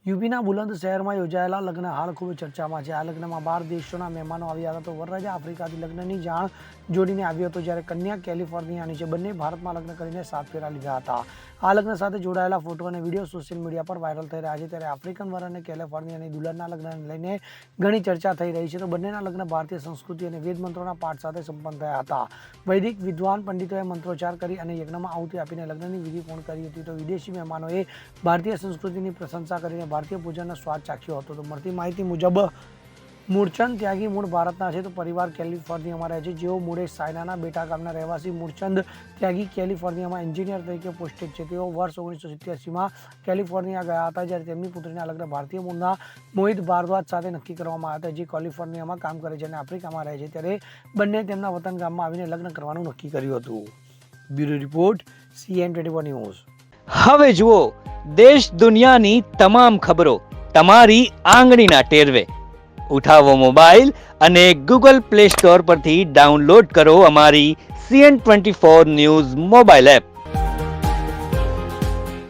યુપીના બુલંદ શહેરમાં યોજાયેલા લગ્ન હાલ ખૂબ ચર્ચામાં છે. આ લગ્નમાં 12 દેશોના મહેમાનો આવ્યા હતા. તો વરરાજા આફ્રિકાથી લગ્નની જાણ જોડીને આવ્યો હતો, જ્યારે કન્યા કેલિફોર્નિયાની છે. બંને ભારતમાં લગ્ન કરીને 7 ફેરા લીધા હતા. આ લગ્ન સાથે જોડાયેલા ફોટો અને વિડીયો સોશિયલ મીડિયા પર વાયરલ થઈ રહ્યા છે. ત્યારે આફ્રિકન વર અને કેલિફોર્નિયાની દુલ્હનના લગ્નને લઈને ઘણી ચર્ચા થઈ રહી છે. તો બંનેના લગ્ન ભારતીય સંસ્કૃતિ અને વેદ મંત્રોના પાઠ સાથે સંપન્ન થયા હતા. વૈદિક વિદ્વાન પંડિતોએ મંત્રોચ્ચાર કરી અને યજ્ઞમાં આહુતિ આપીને લગ્નની વિધિ પૂર્ણ કરી હતી. તો વિદેશી મહેમાનોએ ભારતીય સંસ્કૃતિની પ્રશંસા કરીને ભારતીય ભોજનનો સ્વાદ ચાખ્યો હતો. તો મળતી માહિતી મુજબ મૂળચંદ ત્યાગી મૂળ ભારતના છે. તો પરિવાર કેલિફોર્નિયામાં રહે છે. જેઓ મૂળે સાયનાના બેટા ગામના રહેવાસી મૂળચંદ ત્યાગી કેલિફોર્નિયામાં એન્જિનિયર તરીકે પોસ્ટેડ છે. તેઓ વર્ષ 1987માં કેલિફોર્નિયા ગયા હતા, જ્યારે તેમની પુત્રીના લગ્ન ભારતીય મૂળના મોહિત ભારદ્વાજ સાથે નક્કી કરવામાં આવ્યા હતા, જે કેલિફોર્નિયામાં કામ કરે છે અને આફ્રિકામાં રહે છે. ત્યારે બંને તેમના વતન ગામમાં આવીને લગ્ન કરવાનું નક્કી કર્યું હતું. Bureau report, CN24 news. હવે જુઓ દેશ દુનિયાની તમામ ખબરો તમારી આંગળીના ટેરવે. ઉઠાવો મોબાઈલ અને Google Play Store પરથી ડાઉનલોડ કરો અમારી CN24 ન્યૂઝ મોબાઈલ એપ.